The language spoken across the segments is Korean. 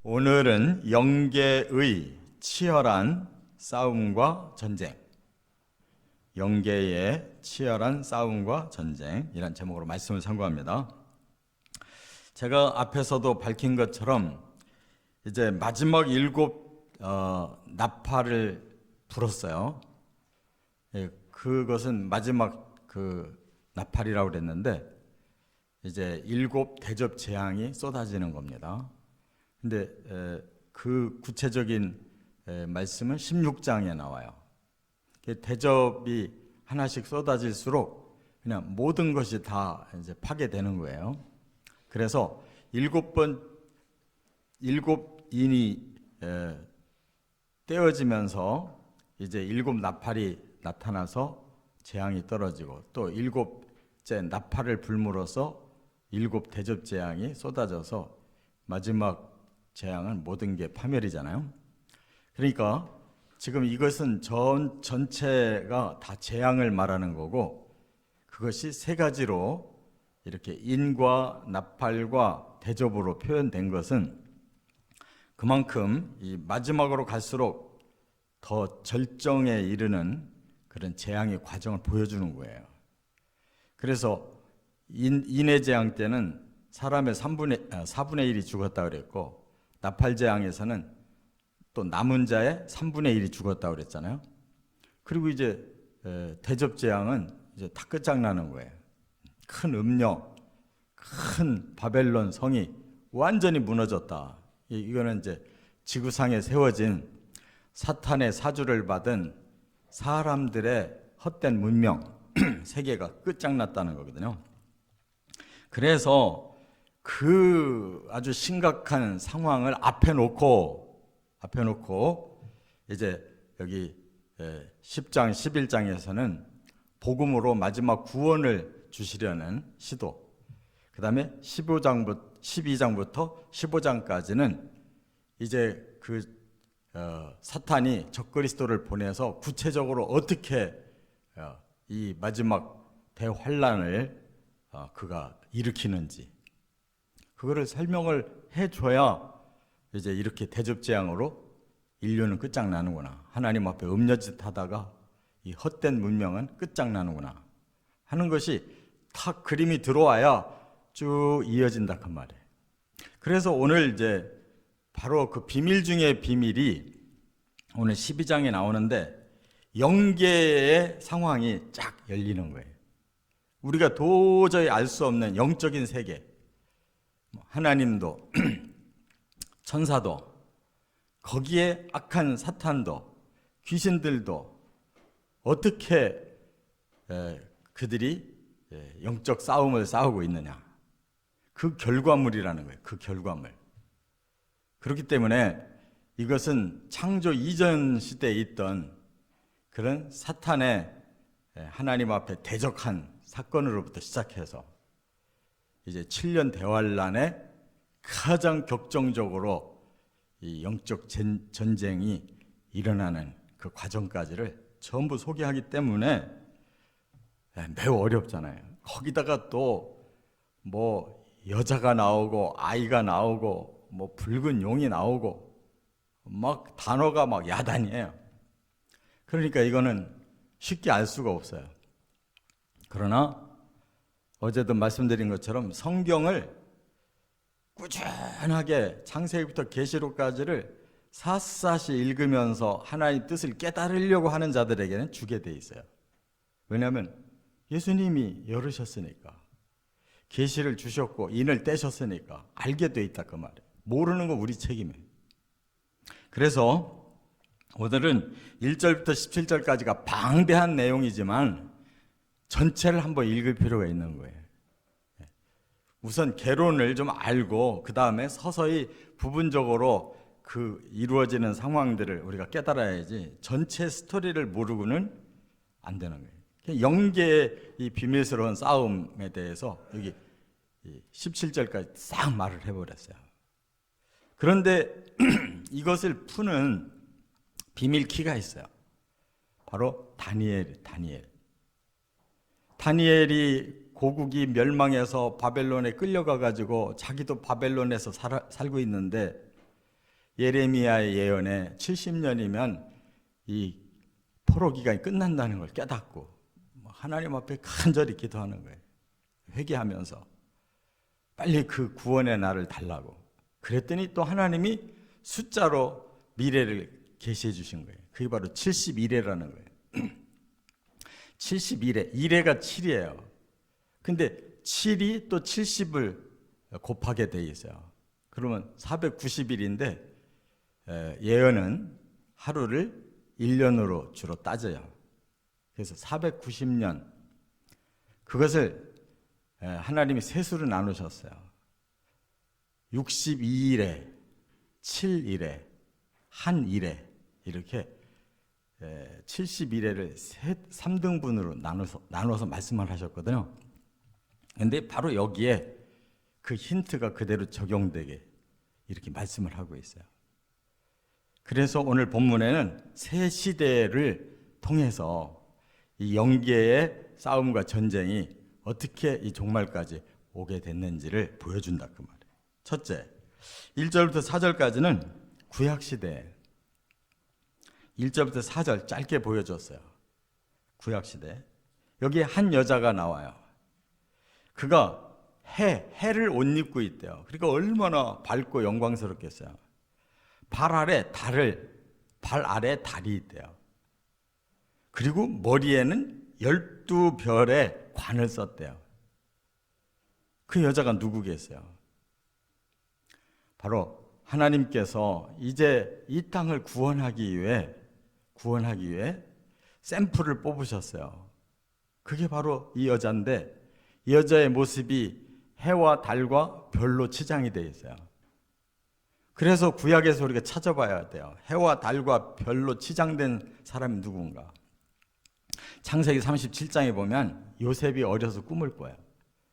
오늘은 영계의 치열한 싸움과 전쟁, 영계의 치열한 싸움과 전쟁이란 제목으로 말씀을 상고합니다. 제가 앞에서도 밝힌 것처럼 이제 마지막 7 나팔을 불었어요. 그것은 마지막 그 나팔이라고 그랬는데 이제 7 대접 재앙이 쏟아지는 겁니다. 근데 그 구체적인 말씀은 16장에 나와요. 대접이 하나씩 쏟아질수록 그냥 모든 것이 다 이제 파괴되는 거예요. 그래서 7인이 떼어지면서 이제 7 나팔이 나타나서 재앙이 떨어지고 또 7째 나팔을 불므로써 7 대접 재앙이 쏟아져서 마지막 재앙은 모든 게 파멸이잖아요. 그러니까 지금 이것은 전체가 다 재앙을 말하는 거고, 그것이 3가지로 이렇게 인과 나팔과 대접으로 표현된 것은 그만큼 이 마지막으로 갈수록 더 절정에 이르는 그런 재앙의 과정을 보여주는 거예요. 그래서 인의 재앙 때는 사람의 4분의 1이 죽었다 그랬고, 나팔 재앙에서는 또 남은 자의 3분의 1이 죽었다 그랬잖아요. 그리고 이제 대접 재앙은 이제 다 끝장나는 거예요. 큰 음녀, 큰 바벨론 성이 완전히 무너졌다. 이거는 이제 지구상에 세워진 사탄의 사주를 받은 사람들의 헛된 문명 세계가 끝장났다는 거거든요. 그래서 그 아주 심각한 상황을 앞에 놓고 이제 여기 10장, 11장에서는 복음으로 마지막 구원을 주시려는 시도, 그 다음에 12장부터 15장까지는 이제 그 사탄이 적그리스도를 보내서 구체적으로 어떻게 이 마지막 대환란을 그가 일으키는지 그거를 설명을 해줘야 이제 이렇게 대접재앙으로 인류는 끝장나는구나, 하나님 앞에 음녀짓 하다가 이 헛된 문명은 끝장나는구나 하는 것이 탁 그림이 들어와야 쭉 이어진다 그 말이에요. 그래서 오늘 이제 바로 그 비밀 중에 비밀이 오늘 12장에 나오는데, 영계의 상황이 쫙 열리는 거예요. 우리가 도저히 알 수 없는 영적인 세계, 하나님도 천사도, 거기에 악한 사탄도, 귀신들도 어떻게 그들이 영적 싸움을 싸우고 있느냐, 그 결과물이라는 거예요. 그 결과물. 그렇기 때문에 이것은 창조 이전 시대에 있던 그런 사탄의 하나님 앞에 대적한 사건으로부터 시작해서 이제 7년 대환란에 가장 격정적으로 이 영적 전쟁이 일어나는 그 과정까지를 전부 소개하기 때문에 매우 어렵잖아요. 거기다가 또 뭐 여자가 나오고 아이가 나오고 뭐 붉은 용이 나오고 막 단어가 막 야단이에요. 그러니까 이거는 쉽게 알 수가 없어요. 그러나 어제도 말씀드린 것처럼 성경을 꾸준하게 창세기부터 계시록까지를 샅샅이 읽으면서 하나님의 뜻을 깨달으려고 하는 자들에게는 주게 돼 있어요. 왜냐하면 예수님이 열으셨으니까, 계시를 주셨고 인을 떼셨으니까 알게 돼 있다 그 말이에요. 모르는 건 우리 책임이에요. 그래서 오늘은 1절부터 17절까지가 방대한 내용이지만 전체를 한번 읽을 필요가 있는 거예요. 우선 개론을 좀 알고 그 다음에 서서히 부분적으로 그 이루어지는 상황들을 우리가 깨달아야지 전체 스토리를 모르고는 안 되는 거예요. 영계의 이 비밀스러운 싸움에 대해서 여기 17절까지 싹 말을 해버렸어요. 그런데 이것을 푸는 비밀 키가 있어요. 바로 다니엘이 고국이 멸망해서 바벨론에 끌려가 가지고 자기도 바벨론에서 살고 있는데 예레미야의 예언에 70년이면 이 포로 기간이 끝난다는 걸 깨닫고 하나님 앞에 간절히 기도하는 거예요. 회개하면서 빨리 그 구원의 날을 달라고. 그랬더니 또 하나님이 숫자로 미래를 계시해 주신 거예요. 그게 바로 71회라는 거예요. 71회, 1회가 7이에요. 근데 7이 또 70을 곱하게 돼 있어요. 그러면 490일인데 예언은 하루를 1년으로 주로 따져요. 그래서 490년, 그것을 하나님이 세수로 나누셨어요. 62일에 7일에 1일에 이렇게 71회를 3등분으로 나눠서 말씀을 하셨거든요. 그런데 바로 여기에 그 힌트가 그대로 적용되게 이렇게 말씀을 하고 있어요. 그래서 오늘 본문에는 새 시대를 통해서 이 영계의 싸움과 전쟁이 어떻게 이 종말까지 오게 됐는지를 보여준다 그 말이에요. 첫째, 1절부터 4절까지는 구약시대, 1절부터 4절 짧게 보여줬어요. 구약시대. 여기에 한 여자가 나와요. 그가 해를 옷 입고 있대요. 그러니까 얼마나 밝고 영광스럽겠어요. 발 아래 달이 있대요. 그리고 머리에는 12별의 관을 썼대요. 그 여자가 누구겠어요? 바로 하나님께서 이제 이 땅을 구원하기 위해 샘플을 뽑으셨어요. 그게 바로 이 여자인데, 이 여자의 모습이 해와 달과 별로 치장이 되어 있어요. 그래서 구약에서 우리가 찾아봐야 돼요. 해와 달과 별로 치장된 사람이 누군가. 창세기 37장에 보면 요셉이 어려서 꿈을 꿔요.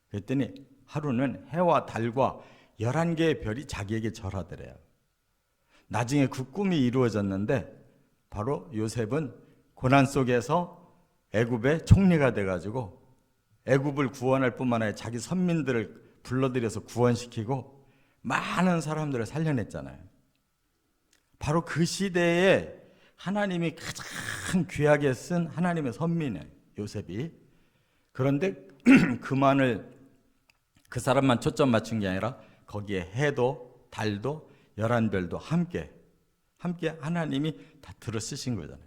그랬더니 하루는 해와 달과 11개의 별이 자기에게 절하더래요. 나중에 그 꿈이 이루어졌는데 바로 요셉은 고난 속에서 애굽의 총리가 돼가지고 애굽을 구원할 뿐만 아니라 자기 선민들을 불러들여서 구원시키고 많은 사람들을 살려냈잖아요. 바로 그 시대에 하나님이 가장 귀하게 쓴 하나님의 선민이에요, 요셉이. 그런데 그 사람만 초점 맞춘 게 아니라 거기에 해도 달도 11별도 함께 하나님이 다 들어 쓰신 거잖아요.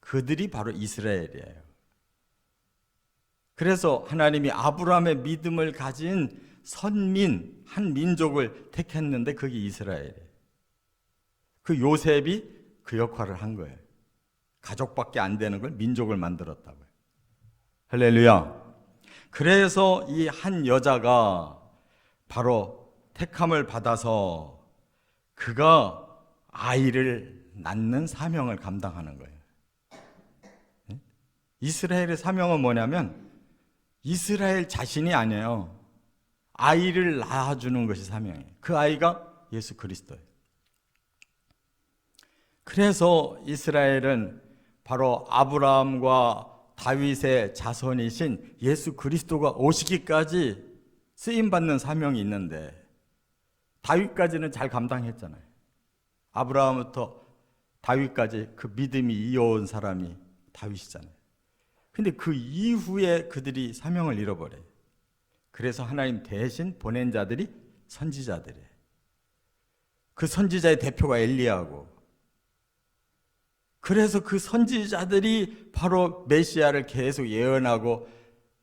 그들이 바로 이스라엘이에요. 그래서 하나님이 아브라함의 믿음을 가진 선민, 한 민족을 택했는데 그게 이스라엘이에요. 그 요셉이 그 역할을 한 거예요. 가족밖에 안 되는 걸 민족을 만들었다고요. 할렐루야. 그래서 이 한 여자가 바로 택함을 받아서 그가 아이를 낳는 사명을 감당하는 거예요. 이스라엘의 사명은 뭐냐면 이스라엘 자신이 아니에요. 아이를 낳아주는 것이 사명이에요. 그 아이가 예수 그리스도예요. 그래서 이스라엘은 바로 아브라함과 다윗의 자손이신 예수 그리스도가 오시기까지 쓰임받는 사명이 있는데 다윗까지는 잘 감당했잖아요. 아브라함부터 다윗까지 그 믿음이 이어온 사람이 다윗이잖아요. 근데 그 이후에 그들이 사명을 잃어버려요. 그래서 하나님 대신 보낸 자들이 선지자들이에요. 그 선지자의 대표가 엘리야고, 그래서 그 선지자들이 바로 메시아를 계속 예언하고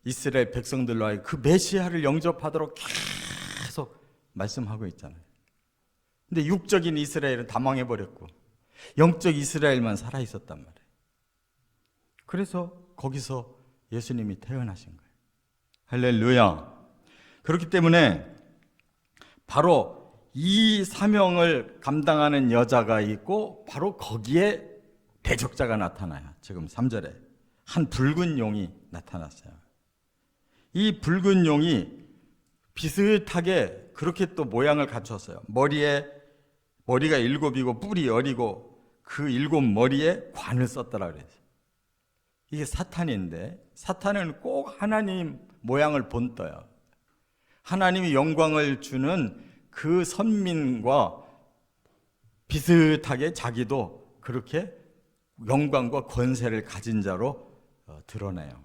이스라엘 백성들로 하여 그 메시아를 영접하도록 계속 말씀하고 있잖아요. 근데 육적인 이스라엘은 다 망해버렸고 영적 이스라엘만 살아있었단 말이에요. 그래서 거기서 예수님이 태어나신 거예요. 할렐루야. 그렇기 때문에 바로 이 사명을 감당하는 여자가 있고 바로 거기에 대적자가 나타나요. 지금 3절에 한 붉은 용이 나타났어요. 이 붉은 용이 비슷하게 그렇게 또 모양을 갖췄어요. 머리가 7이고 뿔이 10이고 그 7머리에 관을 썼더라 그랬어요. 이게 사탄인데 사탄은 꼭 하나님 모양을 본떠요. 하나님이 영광을 주는 그 선민과 비슷하게 자기도 그렇게 영광과 권세를 가진 자로 드러내요.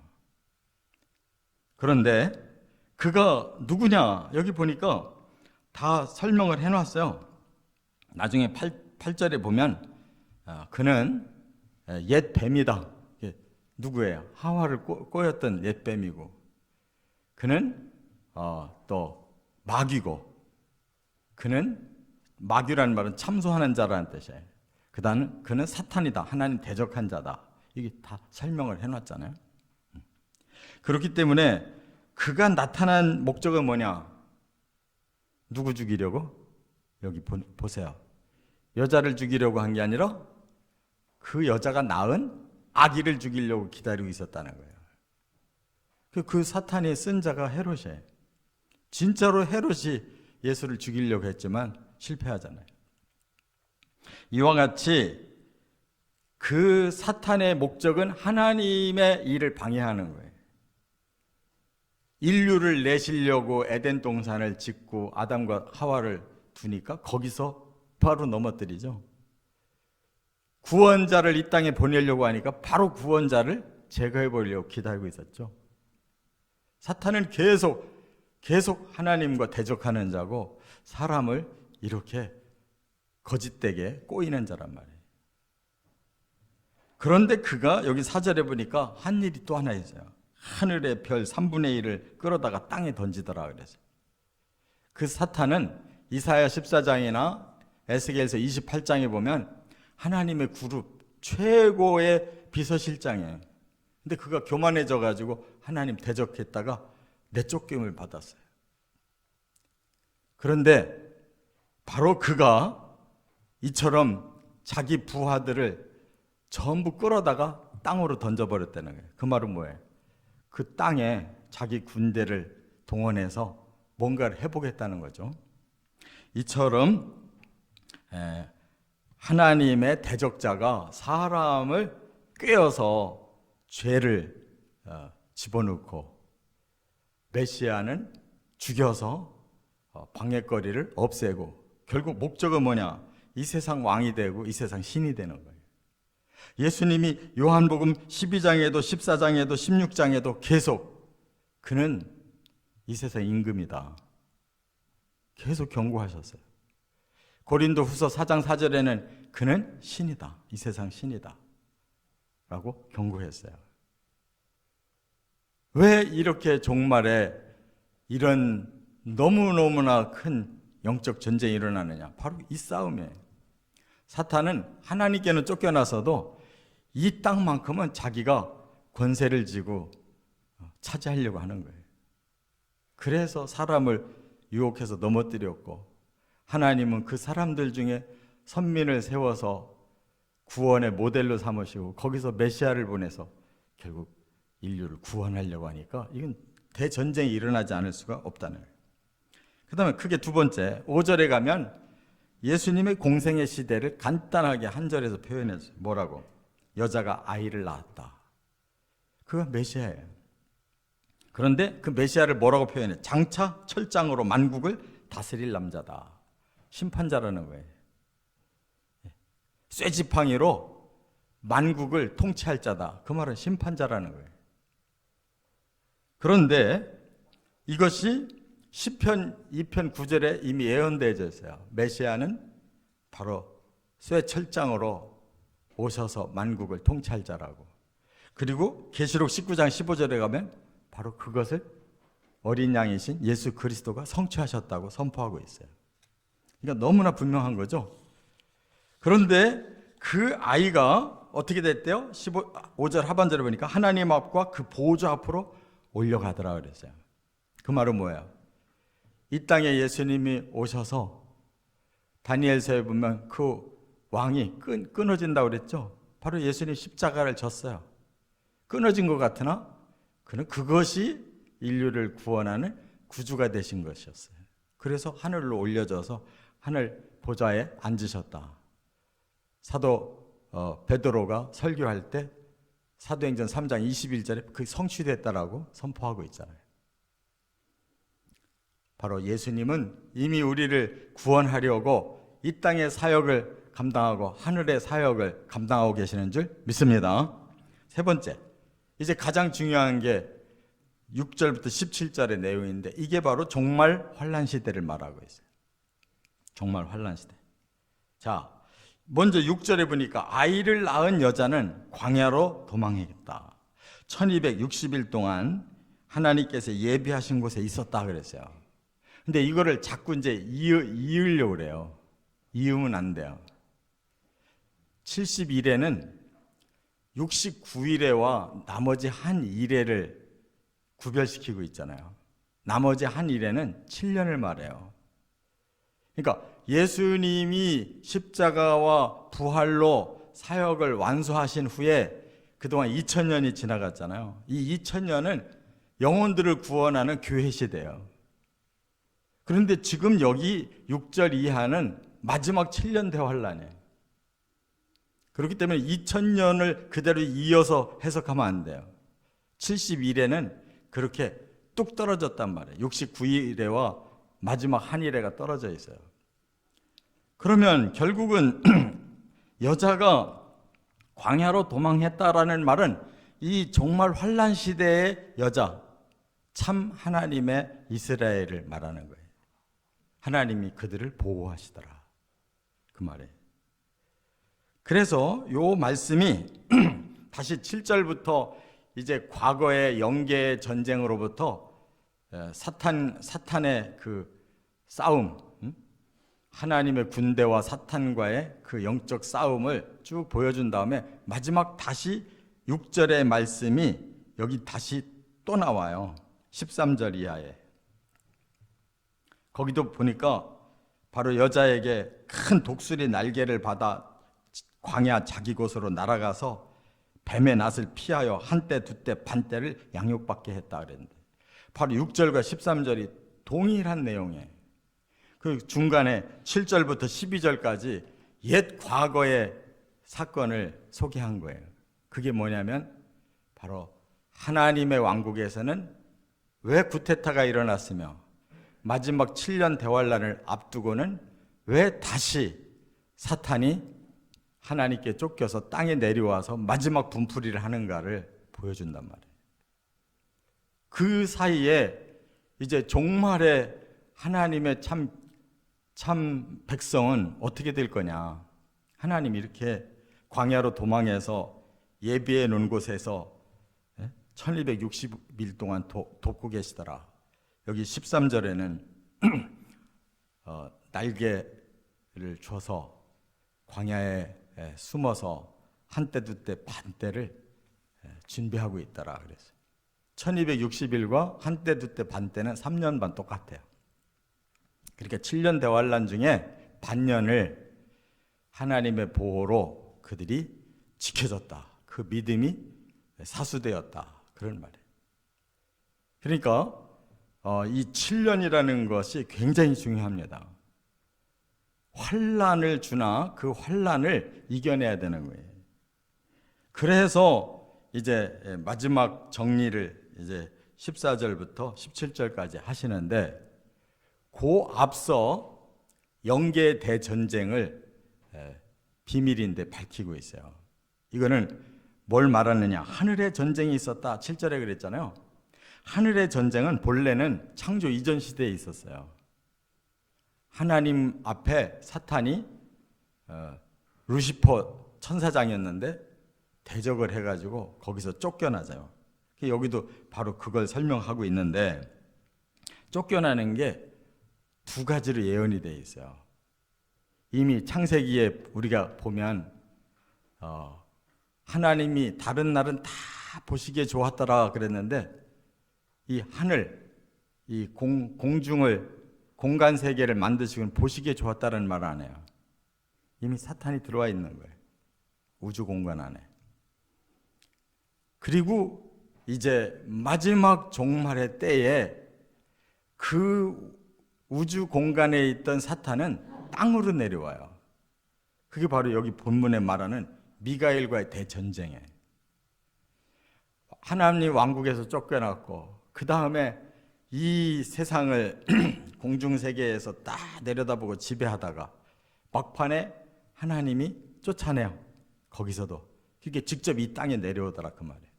그런데 그가 누구냐? 여기 보니까 다 설명을 해놨어요. 나중에 8절에 보면 그는 옛 뱀이다. 누구예요? 하와를 꼬였던 옛 뱀이고, 그는 또 마귀고, 그는 마귀라는 말은 참소하는 자라는 뜻이에요. 그다음 그는 사탄이다. 하나님 대적한 자다. 이게 다 설명을 해놨잖아요. 그렇기 때문에 그가 나타난 목적은 뭐냐? 누구 죽이려고? 여기 보세요. 여자를 죽이려고 한 게 아니라 그 여자가 낳은 아기를 죽이려고 기다리고 있었다는 거예요. 그 사탄이 쓴 자가 헤롯이에요. 진짜로 헤롯이 예수를 죽이려고 했지만 실패하잖아요. 이와 같이 그 사탄의 목적은 하나님의 일을 방해하는 거예요. 인류를 내시려고 에덴 동산을 짓고 아담과 하와를 두니까 거기서 바로 넘어뜨리죠. 구원자를 이 땅에 보내려고 하니까 바로 구원자를 제거해 보려고 기다리고 있었죠. 사탄은 계속 하나님과 대적하는 자고 사람을 이렇게 거짓되게 꼬이는 자란 말이에요. 그런데 그가 여기 4절에 보니까 한 일이 또 하나 있어요. 하늘의 별 3분의 1을 끌어다가 땅에 던지더라 그랬어요. 그 사탄은 이사야 14장이나 에스겔서 28장에 보면 하나님의 그룹 최고의 비서실장이에요. 근데 그가 교만해져 가지고 하나님 대적했다가 내쫓김을 받았어요. 그런데 바로 그가 이처럼 자기 부하들을 전부 끌어다가 땅으로 던져버렸다는 거예요. 그 말은 뭐예요? 그 땅에 자기 군대를 동원해서 뭔가를 해보겠다는 거죠. 이처럼 하나님의 대적자가 사람을 꿰어서 죄를 집어넣고 메시아는 죽여서 방해거리를 없애고 결국 목적은 뭐냐? 이 세상 왕이 되고 이 세상 신이 되는 거예요. 예수님이 요한복음 12장에도 14장에도 16장에도 계속 그는 이 세상 임금이다. 계속 경고하셨어요. 고린도 후서 4장 4절에는 그는 신이다. 이 세상 신이다. 라고 경고했어요. 왜 이렇게 종말에 이런 너무너무나 큰 영적 전쟁이 일어나느냐? 바로 이 싸움이에요. 사탄은 하나님께는 쫓겨나서도 이 땅만큼은 자기가 권세를 쥐고 차지하려고 하는 거예요. 그래서 사람을 유혹해서 넘어뜨렸고 하나님은 그 사람들 중에 선민을 세워서 구원의 모델로 삼으시고 거기서 메시아를 보내서 결국 인류를 구원하려고 하니까 이건 대전쟁이 일어나지 않을 수가 없다는 거예요. 그 다음에 크게 두 번째 5절에 가면 예수님의 공생의 시대를 간단하게 한 절에서 표현했어요. 뭐라고? 여자가 아이를 낳았다. 그가 메시아예요. 그런데 그 메시아를 뭐라고 표현해? 장차 철장으로 만국을 다스릴 남자다. 심판자라는 거예요. 쇠지팡이로 만국을 통치할 자다. 그 말은 심판자라는 거예요. 그런데 이것이 시편 2편 9절에 이미 예언되어져 있어요. 메시아는 바로 쇠철장으로 오셔서 만국을 통치할 자라고. 그리고 계시록 19장 15절에 가면 바로 그것을 어린 양이신 예수 그리스도가 성취하셨다고 선포하고 있어요. 그러니까 너무나 분명한 거죠. 그런데 그 아이가 어떻게 됐대요? 5절 하반절에 보니까 하나님 앞과 그 보좌 앞으로 올려가더라 그랬어요. 그 말은 뭐예요? 이 땅에 예수님이 오셔서 다니엘서에 보면 그 왕이 끊어진다고 그랬죠. 바로 예수님 십자가를 졌어요. 끊어진 것 같으나 그는 그것이 인류를 구원하는 구주가 되신 것이었어요. 그래서 하늘로 올려져서 하늘 보좌에 앉으셨다. 사도 베드로가 설교할 때 사도행전 3장 21절에 그 성취됐다라고 선포하고 있잖아요. 바로 예수님은 이미 우리를 구원하려고 이 땅의 사역을 감당하고 하늘의 사역을 감당하고 계시는 줄 믿습니다. 세 번째, 이제 가장 중요한 게 6절부터 17절의 내용인데 이게 바로 종말 환란 시대를 말하고 있어요. 종말 환란 시대. 자, 먼저 6절에 보니까 아이를 낳은 여자는 광야로 도망했다. 1260일 동안 하나님께서 예비하신 곳에 있었다 그랬어요. 근데 이거를 자꾸 이제 이으려고 그래요. 이으면 안 돼요. 70일에는 69일에와 나머지 한 일회를 구별시키고 있잖아요. 나머지 한 일회는 7년을 말해요. 그러니까 예수님이 십자가와 부활로 사역을 완수하신 후에 그동안 2000년이 지나갔잖아요. 이 2000년은 영혼들을 구원하는 교회 시대예요. 그런데 지금 여기 6절 이하는 마지막 7년 대환란이에요. 그렇기 때문에 2000년을 그대로 이어서 해석하면 안 돼요. 71회는 그렇게 뚝 떨어졌단 말이에요. 69일에와 마지막 한 일회가 떨어져 있어요. 그러면 결국은 여자가 광야로 도망했다라는 말은 이 종말 환란 시대의 여자, 참 하나님의 이스라엘을 말하는 거예요. 하나님이 그들을 보호하시더라. 그 말이에요. 그래서 요 말씀이 다시 7절부터 이제 과거의 영계 전쟁으로부터 사탄의 그 싸움, 하나님의 군대와 사탄과의 그 영적 싸움을 쭉 보여준 다음에 마지막 다시 6절의 말씀이 여기 다시 또 나와요. 13절 이하에. 거기도 보니까 바로 여자에게 큰 독수리 날개를 받아 광야 자기 곳으로 날아가서 뱀의 낫을 피하여 한때 두때 반때를 양육받게 했다 그랬는데 바로 6절과 13절이 동일한 내용이에요. 그 중간에 7절부터 12절까지 옛 과거의 사건을 소개한 거예요. 그게 뭐냐면 바로 하나님의 왕국에서는 왜 구테타가 일어났으며 마지막 7년 대환란을 앞두고는 왜 다시 사탄이 하나님께 쫓겨서 땅에 내려와서 마지막 분풀이를 하는가를 보여준단 말이에요. 그 사이에 이제 종말에 하나님의 참 백성은 어떻게 될 거냐. 하나님이 이렇게 광야로 도망해서 예비해 놓은 곳에서 1260일 동안 돕고 계시더라. 여기 13절에는 날개를 줘서 광야에 숨어서 한때 두때 반때를 준비하고 있더라 그랬어요. 1260일과 한때 두때 반때는 3년 반 똑같아요. 그러니까 7년 대환란 중에 반년을 하나님의 보호로 그들이 지켜졌다. 그 믿음이 사수되었다. 그런 말이에요. 그러니까 이 7년이라는 것이 굉장히 중요합니다. 환란을 주나 그 환란을 이겨내야 되는 거예요. 그래서 이제 마지막 정리를 이제 14절부터 17절까지 하시는데 그 앞서 영계 대전쟁을 비밀인데 밝히고 있어요. 이거는 뭘 말하느냐? 하늘의 전쟁이 있었다. 7절에 그랬잖아요. 하늘의 전쟁은 본래는 창조 이전 시대에 있었어요. 하나님 앞에 사탄이 루시퍼 천사장이었는데 대적을 해가지고 거기서 쫓겨나죠. 여기도 바로 그걸 설명하고 있는데 쫓겨나는 게 두 가지로 예언이 되어 있어요. 이미 창세기에 우리가 보면 하나님이 다른 날은 다 보시기에 좋았더라 그랬는데 이 하늘, 이 공중을 공간 세계를 만드시고 보시기에 좋았다는 말 안 해요. 이미 사탄이 들어와 있는 거예요. 우주 공간 안에. 그리고 이제 마지막 종말의 때에 그 우주 공간에 있던 사탄은 땅으로 내려와요. 그게 바로 여기 본문에 말하는 미가엘과의 대전쟁이에요. 하나님 왕국에서 쫓겨났고 그 다음에 이 세상을 공중세계에서 딱 내려다보고 지배하다가 막판에 하나님이 쫓아내요. 거기서도. 그게 직접 이 땅에 내려오더라 그 말이에요.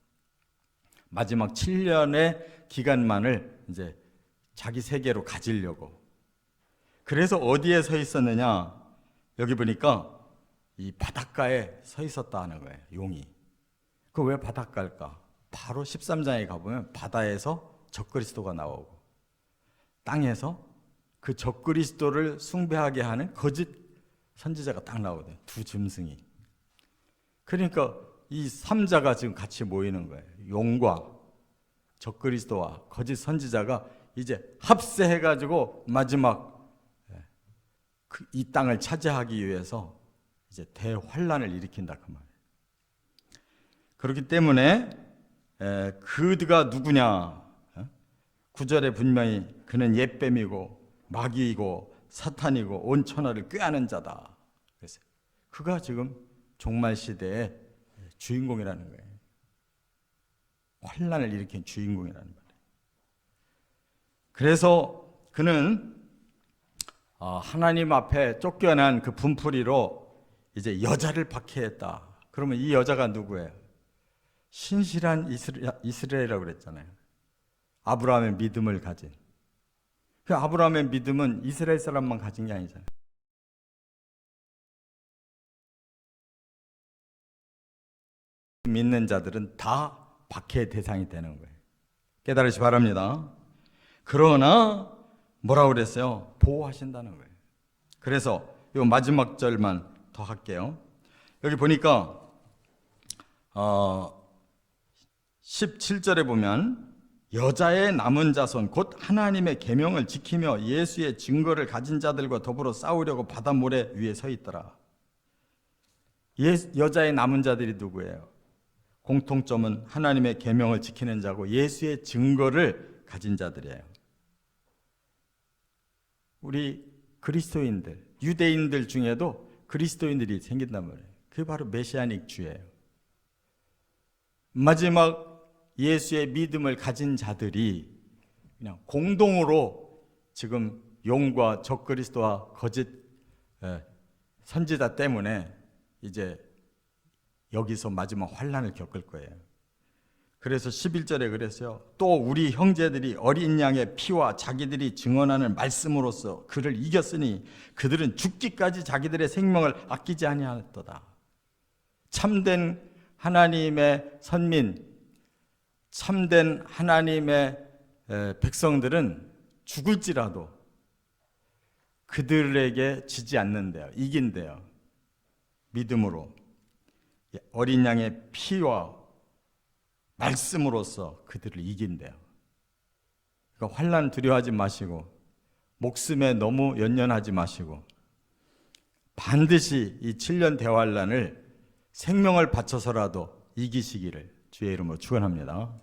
마지막 7년의 기간만을 이제 자기 세계로 가지려고. 그래서 어디에 서 있었느냐? 여기 보니까 이 바닷가에 서 있었다 하는 거예요. 용이. 그 왜 바닷가일까? 바로 13장에 가보면 바다에서 적그리스도가 나오고 땅에서 그 적그리스도를 숭배하게 하는 거짓 선지자가 딱 나오거든요. 두 짐승이. 그러니까 이 3자가 지금 같이 모이는 거예요. 용과 적그리스도와 거짓 선지자가 이제 합세해가지고 마지막 이 땅을 차지하기 위해서 이제 대환란을 일으킨다 그 말이에요. 그렇기 때문에 그가 누구냐? 9절에 분명히 그는 옛뱀이고 마귀이고 사탄이고 온 천하를 꾀하는 자다. 그래서 그가 지금 종말 시대의 주인공이라는 거예요. 환란을 일으킨 주인공이라는 거예요. 그래서 그는 하나님 앞에 쫓겨난 그 분풀이로 이제 여자를 박해했다. 그러면 이 여자가 누구예요? 신실한 이스라엘이라고 그랬잖아요. 아브라함의 믿음을 가진. 그 아브라함의 믿음은 이스라엘 사람만 가진 게 아니잖아요. 믿는 자들은 다 박해의 대상이 되는 거예요. 깨달으시 바랍니다. 그러나 뭐라고 그랬어요? 보호하신다는 거예요. 그래서 이 마지막 절만 더 할게요. 여기 보니까 17절에 보면 여자의 남은 자손 곧 하나님의 계명을 지키며 예수의 증거를 가진 자들과 더불어 싸우려고 바다 모래 위에 서 있더라. 여자의 남은 자들이 누구예요? 공통점은 하나님의 계명을 지키는 자고 예수의 증거를 가진 자들이에요. 우리 그리스도인들, 유대인들 중에도 그리스도인들이 생긴단 말이에요. 그게 바로 메시아닉 주예요. 마지막 예수의 믿음을 가진 자들이 그냥 공동으로 지금 용과 적그리스도와 거짓 선지자 때문에 이제 여기서 마지막 환란을 겪을 거예요. 그래서 11절에 그랬어요. 또 우리 형제들이 어린 양의 피와 자기들이 증언하는 말씀으로써 그를 이겼으니 그들은 죽기까지 자기들의 생명을 아끼지 아니하였도다. 참된 하나님의 선민, 참된 하나님의 백성들은 죽을지라도 그들에게 지지 않는데요. 이긴대요. 믿음으로. 어린 양의 피와 말씀으로써 그들을 이긴대요. 그러니까 환난 두려워하지 마시고 목숨에 너무 연연하지 마시고 반드시 이 7년 대환란을 생명을 바쳐서라도 이기시기를 주의 이름으로 축원합니다.